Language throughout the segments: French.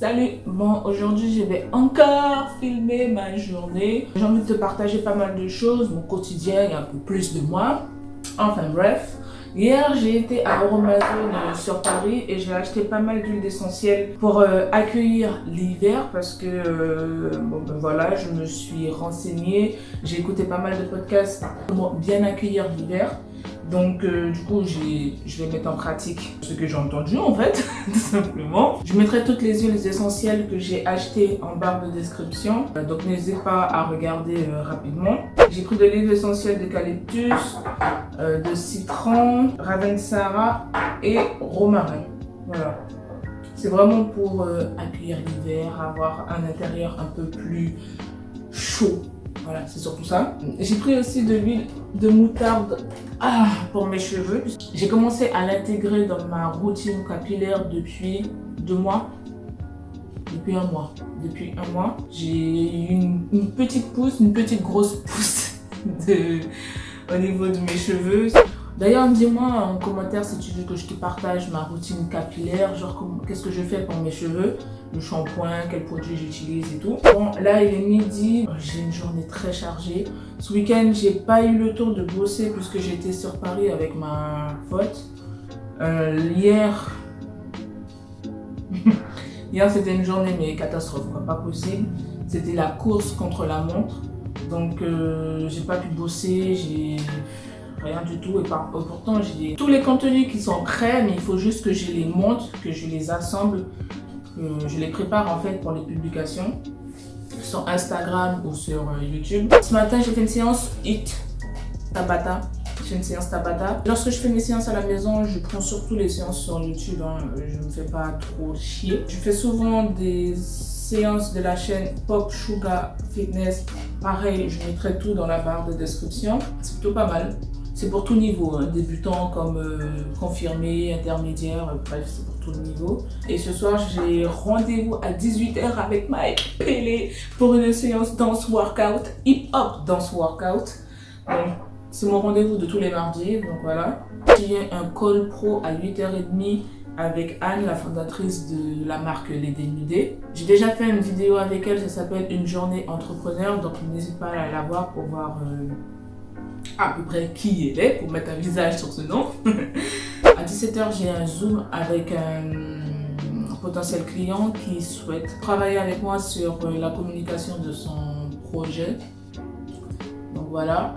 Salut, bon aujourd'hui je vais encore filmer ma journée. J'ai envie de te partager pas mal de choses, mon quotidien et un peu plus de moi. Enfin bref, hier j'ai été à Euromazone sur Paris et j'ai acheté pas mal d'huiles essentielles pour accueillir l'hiver parce que voilà, je me suis renseignée, j'ai écouté pas mal de podcasts pour bien accueillir l'hiver. Donc du coup je vais mettre en pratique ce que j'ai entendu en fait, tout simplement. Je mettrai toutes les huiles essentielles que j'ai achetées en barre de description. Donc n'hésite pas à regarder rapidement. J'ai pris de l'huile essentielle d'eucalyptus, de citron, ravensara et romarin. Voilà. C'est vraiment pour accueillir l'hiver, avoir un intérieur un peu plus chaud. Voilà, c'est surtout ça. J'ai pris aussi de l'huile de moutarde pour mes cheveux. J'ai commencé à l'intégrer dans ma routine capillaire depuis 2 mois. Depuis un mois. J'ai eu une petite pousse, une petite grosse pousse au niveau de mes cheveux. D'ailleurs, dis-moi en commentaire si tu veux que je te partage ma routine capillaire, genre qu'est-ce que je fais pour mes cheveux, le shampoing, quels produits j'utilise et tout. Bon, là il est midi, j'ai une journée très chargée. Ce week-end, j'ai pas eu le temps de bosser puisque j'étais sur Paris avec ma pote. Hier c'était une journée mais catastrophe, quoi, pas possible. C'était la course contre la montre, donc j'ai pas pu bosser, j'ai rien du tout et pourtant j'ai tous les contenus qui sont prêts, mais il faut juste que je les monte, que je les assemble, que je les prépare en fait pour les publications sur Instagram ou sur YouTube. Ce matin j'ai fait une séance HIIT Tabata. J'ai une séance Tabata. Lorsque je fais mes séances à la maison, je prends surtout les séances sur YouTube, je ne me fais pas trop chier. Je fais souvent des séances de la chaîne Pop Sugar Fitness. Pareil, je mettrai tout dans la barre de description. C'est plutôt pas mal. C'est pour tout niveau, débutant comme confirmé, intermédiaire, bref, c'est pour tout niveau. Et ce soir, j'ai rendez-vous à 18 h avec Mike Pélé pour une séance dance workout, hip-hop dance workout. C'est mon rendez-vous de tous les mardis, donc voilà. J'ai un call pro à 8 h 30 avec Anne, la fondatrice de la marque Les Dénudés. J'ai déjà fait une vidéo avec elle, ça s'appelle Une journée entrepreneur, donc n'hésite pas à la voir pour voir à peu près qui elle est, pour mettre un visage sur ce nom. À 17 h, j'ai un Zoom avec un potentiel client qui souhaite travailler avec moi sur la communication de son projet. Donc voilà.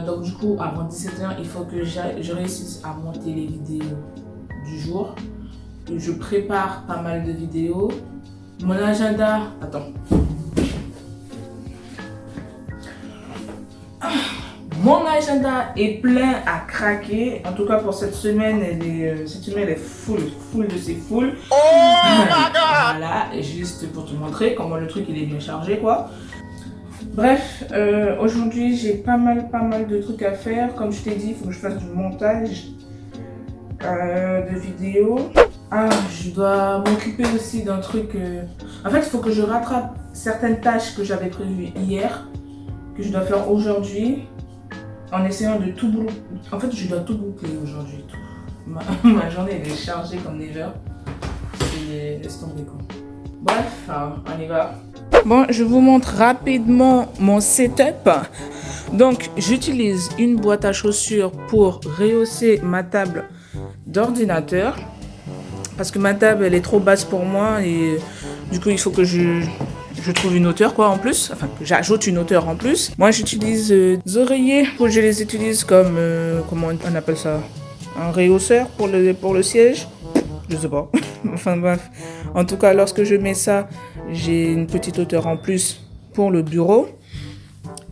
Donc du coup, avant 17 h, il faut que je réussisse à monter les vidéos du jour. Je prépare pas mal de vidéos. Mon agenda... Attends. Mon agenda est plein à craquer. En tout cas pour cette semaine, cette semaine est full de ces full. Oh my god! Voilà, juste pour te montrer comment le truc il est bien chargé quoi. Bref, aujourd'hui j'ai pas mal de trucs à faire. Comme je t'ai dit, il faut que je fasse du montage de vidéos. Je dois m'occuper aussi d'un truc. En fait, il faut que je rattrape certaines tâches que j'avais prévues hier, que je dois faire aujourd'hui. En essayant de tout boucler. En fait, je dois tout boucler aujourd'hui. Ma journée elle est chargée comme never. Et laisse tomber quoi. Bref, on y va. Bon, je vous montre rapidement mon setup. Donc, j'utilise une boîte à chaussures pour rehausser ma table d'ordinateur. Parce que ma table elle est trop basse pour moi et du coup il faut que je trouve une hauteur quoi en plus, enfin que j'ajoute une hauteur en plus. Moi j'utilise des oreillers, je les utilise comme, comment on appelle ça, un rehausseur pour le siège, je sais pas, enfin bref. En tout cas lorsque je mets ça, j'ai une petite hauteur en plus pour le bureau.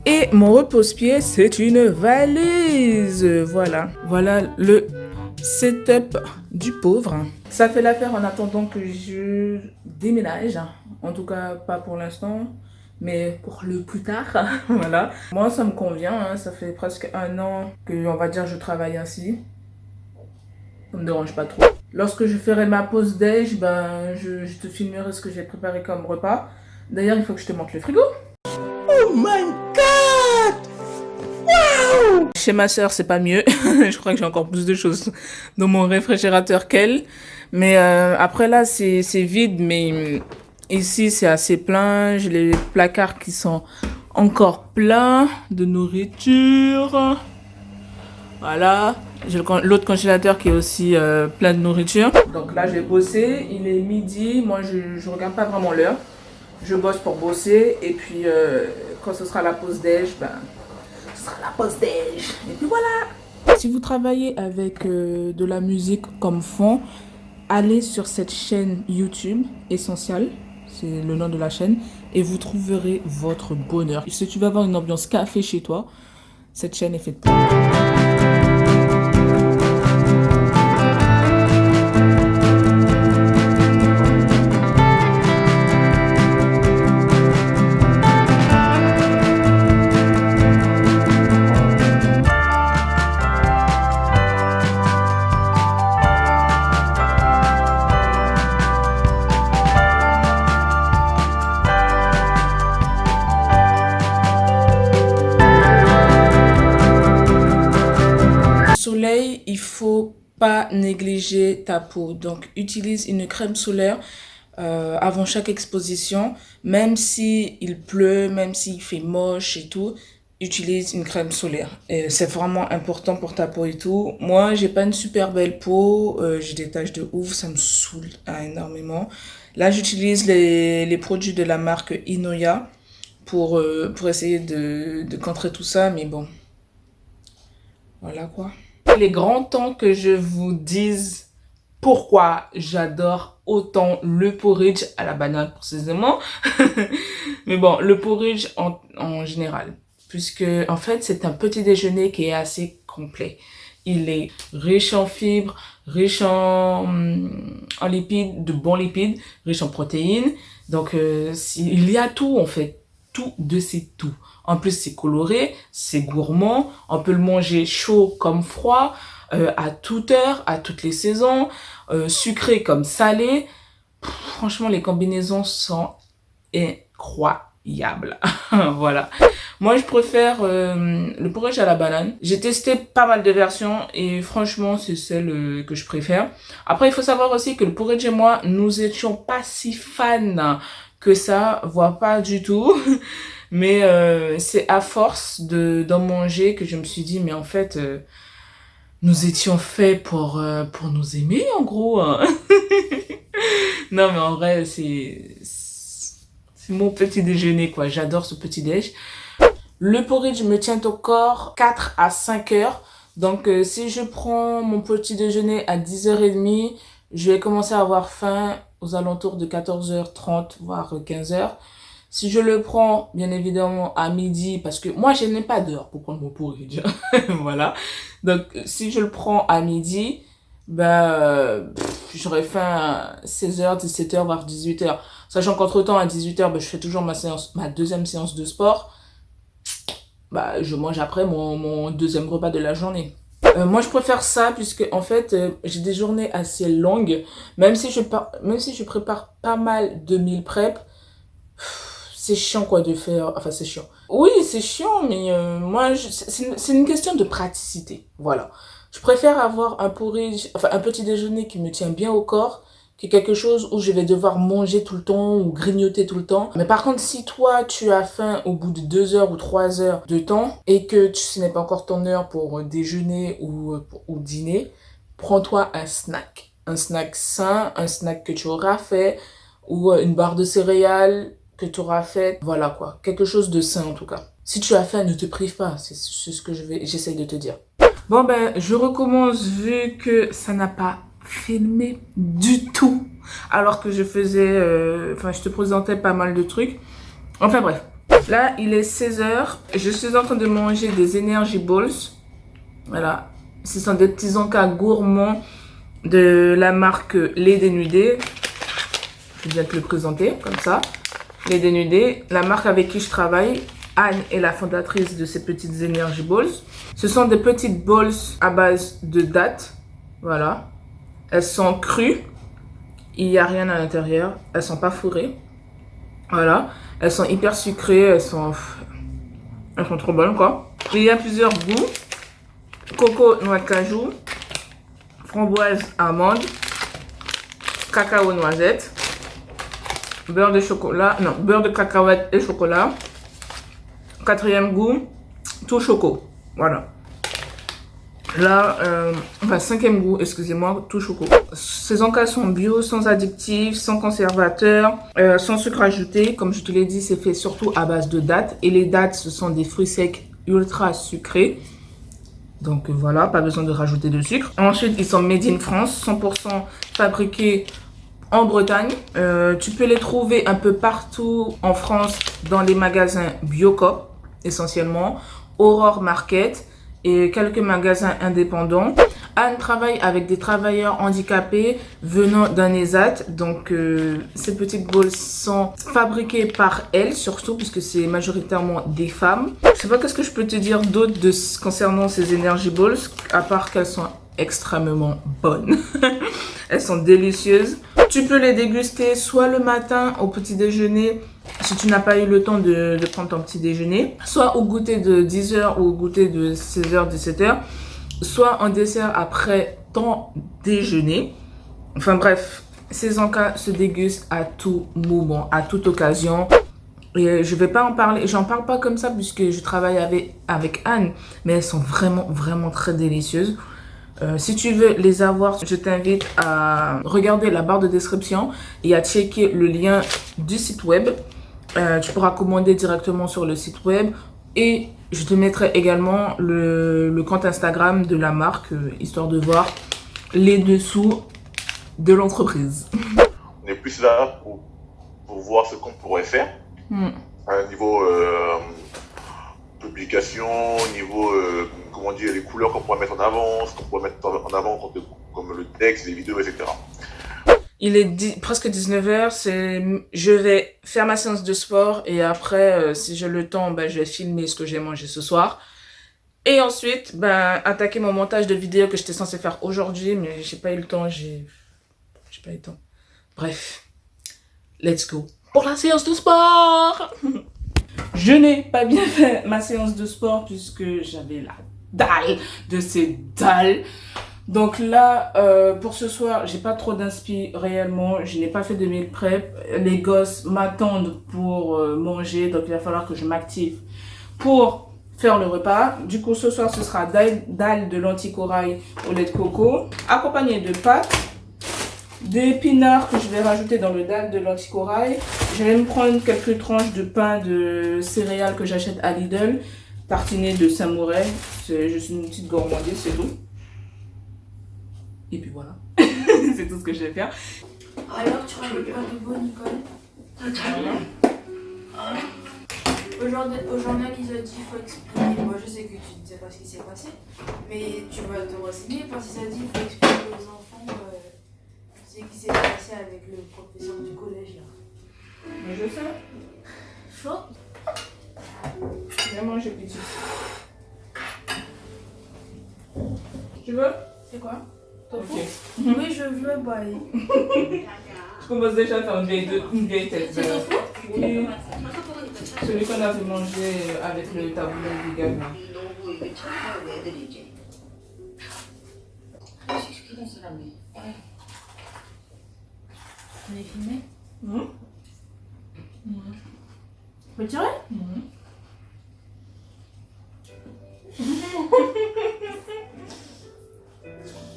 Et mon repose-pied c'est une valise, voilà le setup du pauvre. Ça fait l'affaire en attendant que je déménage. En tout cas, pas pour l'instant, mais pour le plus tard. Voilà. Moi, ça me convient. Ça fait presque 1 an que, on va dire, je travaille ainsi. Ça me dérange pas trop. Lorsque je ferai ma pause déj, je te filmerai ce que j'ai préparé comme repas. D'ailleurs, il faut que je te montre le frigo. Oh my god! Wow! Chez ma sœur, c'est pas mieux. Je crois que j'ai encore plus de choses dans mon réfrigérateur qu'elle. Mais après là, c'est vide. Mais ici, c'est assez plein. J'ai les placards qui sont encore pleins de nourriture. Voilà. J'ai l'autre congélateur qui est aussi plein de nourriture. Donc là, je vais bosser. Il est midi. Moi, je regarde pas vraiment l'heure. Je bosse pour bosser. Et puis, quand ce sera la pause déj, ben, ce sera la pause déj. Et puis voilà. Si vous travaillez avec de la musique comme fond, allez sur cette chaîne YouTube, Essential. C'est le nom de la chaîne. Et vous trouverez votre bonheur. Si tu veux avoir une ambiance café chez toi, cette chaîne est faite pour toi. Soleil, il faut pas négliger ta peau. Donc, utilise une crème solaire avant chaque exposition. Même si il pleut, même s'il fait moche et tout, utilise une crème solaire. C'est vraiment important pour ta peau et tout. Moi, j'ai pas une super belle peau. J'ai des taches de ouf, ça me saoule énormément. Là, j'utilise les produits de la marque Inoya pour essayer de contrer tout ça. Mais bon, voilà quoi. Il est grand temps que je vous dise pourquoi j'adore autant le porridge à la banane précisément. Mais bon, le porridge en général. Puisque en fait, c'est un petit déjeuner qui est assez complet. Il est riche en fibres, riche en lipides, de bons lipides, riche en protéines. Donc, il y a tout en fait. Tout de ces tout. En plus, c'est coloré, c'est gourmand. On peut le manger chaud comme froid, à toute heure, à toutes les saisons, sucré comme salé. Franchement, les combinaisons sont incroyables. Voilà. Moi, je préfère le porridge à la banane. J'ai testé pas mal de versions et franchement, c'est celle que je préfère. Après, il faut savoir aussi que le porridge et moi, nous étions pas si fans que ça, voire pas du tout. Mais c'est à force d'en manger que je me suis dit, mais en fait, nous étions faits pour nous aimer, en gros. Hein. Non, mais en vrai, c'est mon petit déjeuner, quoi. J'adore ce petit déj. Le porridge me tient au corps 4 à 5 heures. Donc, si je prends mon petit déjeuner à 10h30, je vais commencer à avoir faim aux alentours de 14h30, voire 15h. Si je le prends, bien évidemment, à midi, parce que moi, je n'ai pas d'heure pour prendre mon porridge. Voilà. Donc, si je le prends à midi, ben, j'aurai faim à 16h, 17h, voire 18h. Sachant qu'entre-temps, à 18h, ben, je fais toujours ma deuxième séance de sport. Bah, je mange après mon deuxième repas de la journée. Moi, je préfère ça puisque, en fait, j'ai des journées assez longues. Même si je prépare pas mal de meal prep, c'est chiant quoi de faire. Enfin, c'est chiant. Oui, c'est chiant, mais moi, c'est une question de praticité. Voilà. Je préfère avoir un porridge, enfin, un petit déjeuner qui me tient bien au corps que quelque chose où je vais devoir manger tout le temps ou grignoter tout le temps. Mais par contre, si toi, tu as faim au bout de 2 heures ou 3 heures de temps et que ce n'est pas encore ton heure pour déjeuner ou dîner, prends-toi un snack. Un snack sain, un snack que tu auras fait ou une barre de céréales que tu auras fait. Voilà quoi, quelque chose de sain en tout cas. Si tu as faim, ne te prive pas, c'est ce que j'essaye de te dire. Bon ben, je recommence vu que ça n'a pas filmé du tout alors que je faisais je te présentais pas mal de trucs. Enfin bref, là il est 16h, je suis en train de manger des Energy Balls. Voilà, ce sont des petits encas gourmands de la marque Les Dénudés. Je viens te le présenter comme ça. Les Dénudés, la marque avec qui je travaille. Anne est la fondatrice de ces petites Energy Balls. Ce sont des petites balls à base de dattes. Voilà. Elles sont crues. Il n'y a rien à l'intérieur. Elles sont pas fourrées. Voilà. Elles sont hyper sucrées. Elles sont trop bonnes, quoi. Il y a plusieurs goûts. coco, noix de cajou, framboise, amande, cacao, noisette, beurre de chocolat, non, beurre de cacahuète et chocolat. Quatrième goût, tout choco. Voilà. Là, enfin, cinquième goût, excusez-moi, tout choco. Ces encas sont bio, sans additifs, sans conservateurs, sans sucre ajouté. Comme je te l'ai dit, c'est fait surtout à base de dattes. Et les dattes, ce sont des fruits secs ultra sucrés. Donc voilà, pas besoin de rajouter de sucre. Ensuite, ils sont made in France, 100% fabriqués en Bretagne. Tu peux les trouver un peu partout en France dans les magasins Biocoop, essentiellement, Aurore Market et quelques magasins indépendants. Anne travaille avec des travailleurs handicapés venant d'un ESAT. Donc, ces petites bowls sont fabriquées par elle, surtout puisque c'est majoritairement des femmes. Je sais pas qu'est-ce que je peux te dire d'autre concernant ces Energy Balls, à part qu'elles sont extrêmement bonnes. Elles sont délicieuses. Tu peux les déguster soit le matin au petit déjeuner, si tu n'as pas eu le temps de prendre ton petit déjeuner, soit au goûter de 10h ou au goûter de 16h, 17h, soit en dessert après ton déjeuner. Enfin bref, ces encas se dégustent à tout moment, à toute occasion. Et je vais pas en parler, j'en parle pas comme ça puisque je travaille avec Anne, mais elles sont vraiment très délicieuses. Si tu veux les avoir, je t'invite à regarder la barre de description et à checker le lien du site web. Tu pourras commander directement sur le site web et je te mettrai également le compte Instagram de la marque, histoire de voir les dessous de l'entreprise. On est plus là pour voir ce qu'on pourrait faire à un niveau publication, au niveau, comment dire, les couleurs qu'on pourrait mettre en avant, ce qu'on pourrait mettre en avant comme le texte, les vidéos, etc. Il est presque 19h, je vais faire ma séance de sport et après, si j'ai le temps, je vais filmer ce que j'ai mangé ce soir. Et ensuite, attaquer mon montage de vidéo que j'étais censée faire aujourd'hui, mais j'ai pas eu le temps, j'ai pas eu le temps. Bref, let's go pour la séance de sport. Je n'ai pas bien fait ma séance de sport puisque j'avais la dalle de ces dalles. Donc là, pour ce soir, j'ai pas trop d'inspi réellement. Je n'ai pas fait de meal prep. Les gosses m'attendent pour manger. Donc il va falloir que je m'active pour faire le repas. Du coup, ce soir, ce sera dalle de lentilles corail au lait de coco, accompagné de pâtes, des épinards que je vais rajouter dans le dalle de lentilles corail. Je vais me prendre quelques tranches de pain de céréales que j'achète à Lidl, tartiné de Samouraï. C'est juste une petite gourmandise, c'est tout. Et puis voilà, c'est tout ce que je vais faire. Alors, tu rajoutes pas de beau, Nicole? Au journal, ils ont dit qu'il faut expliquer. Moi, je sais que tu ne sais pas ce qui s'est passé, mais tu vas te renseigner parce que ça dit qu'il faut expliquer aux enfants ce qui s'est passé avec le professeur du collège là. Mais je sais. Chaud? Viens manger, petit. Tu veux? C'est quoi? Ok. Oui, je veux, bye. Je commence déjà à faire une vieille tête. C'est ton four? Oui. Celui qu'on avait mangé avec le taboulet vegan. On est filmé? Retiré?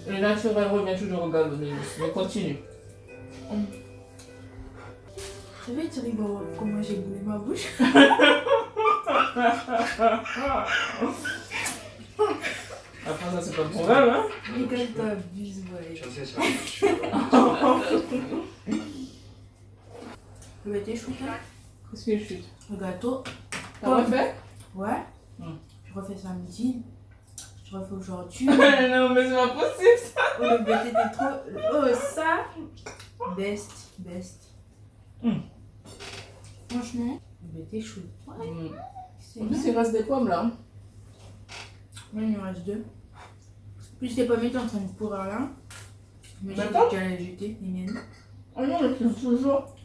Le naturel revient toujours au galop, mais continue. Tu sais, tu rigoles comment j'ai boulé ma bouche? Après ça, c'est pas le problème, hein? Nicole, t'abuses, ouais. Le bêté chou, là? Qu'est-ce que je chute? Le gâteau. T'as refait? Ouais. Je refais ça à midi. Je refais aujourd'hui. Non, mais c'est pas possible ça! Oh, le bêté t'es trop. Oh, ça. Best. Franchement, le bêté chou. Ouais. En plus, il reste des pommes là. Ouais, il me reste 2. Plus les pommes étaient en train de pourrir là. Mais j'ai dit D'accord. qu'elle allait jeter les miennes. Oh non, mais toujours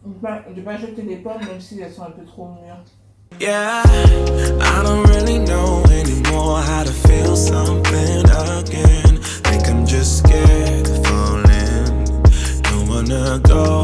de pas jeter des pommes même si elles sont un peu trop mûres. Yeah, I don't really know anymore how to feel something again. Think I'm just scared of falling. Don't wanna go